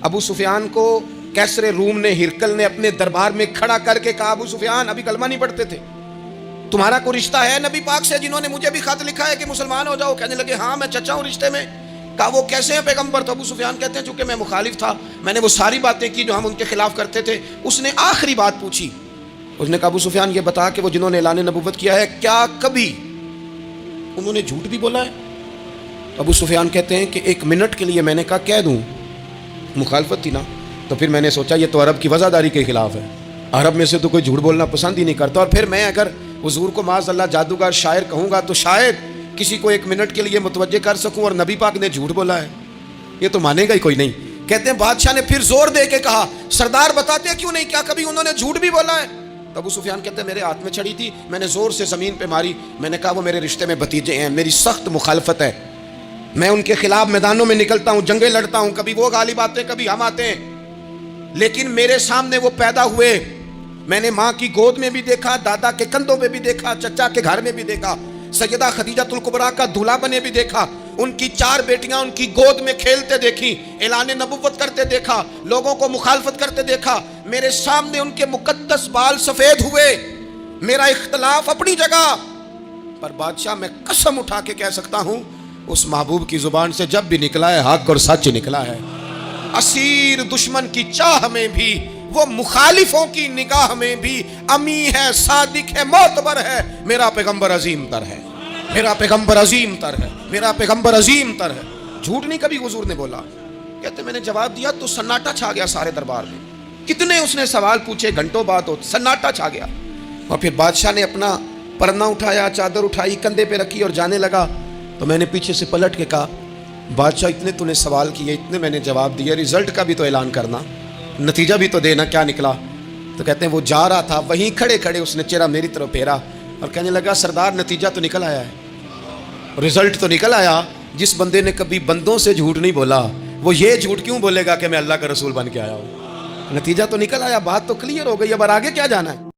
ابو سفیان کو کیسر روم نے، ہرکل نے اپنے دربار میں کھڑا کر کے کہا ابو سفیان ابھی کلمہ نہیں پڑھتے تھے، تمہارا کوئی رشتہ ہے نبی پاک سے جنہوں نے مجھے بھی خط لکھا ہے کہ مسلمان ہو جاؤ؟ کہنے لگے ہاں میں چچا ہوں رشتے میں۔ کہا وہ کیسے ہیں پیغمبر؟ تو ابو سفیان کہتے ہیں چونکہ میں مخالف تھا، میں نے وہ ساری باتیں کی جو ہم ان کے خلاف کرتے تھے۔ اس نے آخری بات پوچھی، اس نے کہا ابو سفیان یہ بتا کہ وہ جنہوں نے اعلان نبوت کیا ہے کیا کبھی انہوں نے جھوٹ بھی بولا ہے؟ ابو سفیان کہتے ہیں کہ 1 منٹ کے لیے میں نے کہا کہہ دوں، مخالفت تھی نا، تو پھر میں نے سوچا یہ تو عرب کی وفاداری کے خلاف ہے، عرب میں سے تو کوئی جھوٹ بولنا پسند ہی نہیں کرتا، اور پھر میں اگر حضور کو معاذ اللہ جادوگر شاعر کہوں گا تو شاید کسی کو 1 منٹ کے لیے متوجہ کر سکوں، اور نبی پاک نے جھوٹ بولا ہے، یہ تو مانے گا ہی کوئی نہیں۔ کہتے ہیں بادشاہ نے پھر زور دے کے کہا سردار بتاتے کیوں نہیں، کیا کبھی انہوں نے جھوٹ بھی بولا ہے؟ تو ابو سفیان کہتے ہیں میرے ہاتھ میں چھڑی تھی، میں نے زور سے زمین پہ ماری، میں نے کہا وہ میرے رشتے میں بھتیجے ہیں، میری سخت مخالفت ہے، میں ان کے خلاف میدانوں میں نکلتا ہوں، جنگیں لڑتا ہوں، کبھی وہ غالب آتے ہیں کبھی ہم آتے ہیں، لیکن میرے سامنے وہ پیدا ہوئے، میں نے ماں کی گود میں بھی دیکھا، دادا کے کندھوں پہ بھی دیکھا، چچا کے گھر میں بھی دیکھا، سیدہ خدیجۃ الکبریٰ کا دولہا بنے بھی دیکھا، ان کی 4 بیٹیاں ان کی گود میں کھیلتے دیکھی، اعلان نبوت کرتے دیکھا، لوگوں کو مخالفت کرتے دیکھا، میرے سامنے ان کے مقدس بال سفید ہوئے، میرا اختلاف اپنی جگہ پر بادشاہ میں قسم اٹھا کے کہہ سکتا ہوں اس محبوب کی زبان سے جب بھی نکلا ہے حق اور سچ نکلا ہے۔ اسیر دشمن کی چاہ میں بھی، وہ مخالفوں کی نگاہ میں بھی امی ہے، صادق ہے، معتبر ہے، میرا پیغمبر عظیم تر ہے، میرا پیغمبر عظیم تر ہے، میرا پیغمبر عظیم تر ہے۔ جھوٹ نہیں کبھی حضور نے بولا۔ کہتے میں نے جواب دیا تو سناٹا چھا گیا سارے دربار میں، کتنے اس نے سوال پوچھے، گھنٹوں بعد سناٹا چھا گیا، اور پھر بادشاہ نے اپنا پرنا اٹھایا، چادر اٹھائی، کندھے پہ رکھی اور جانے لگا، تو میں نے پیچھے سے پلٹ کے کہا بادشاہ اتنے تو نے سوال کیے، اتنے میں نے جواب دیا، رزلٹ کا بھی تو اعلان کرنا، نتیجہ بھی تو دینا، کیا نکلا؟ تو کہتے ہیں وہ جا رہا تھا، وہیں کھڑے کھڑے اس نے چہرہ میری طرف پھیرا اور کہنے لگا سردار نتیجہ تو نکل آیا ہے، رزلٹ تو نکل آیا۔ جس بندے نے کبھی بندوں سے جھوٹ نہیں بولا وہ یہ جھوٹ کیوں بولے گا کہ میں اللہ کا رسول بن کے آیا ہوں؟ نتیجہ تو نکل آیا، بات تو کلیئر ہو گئی، اب آگے کیا جانا ہے؟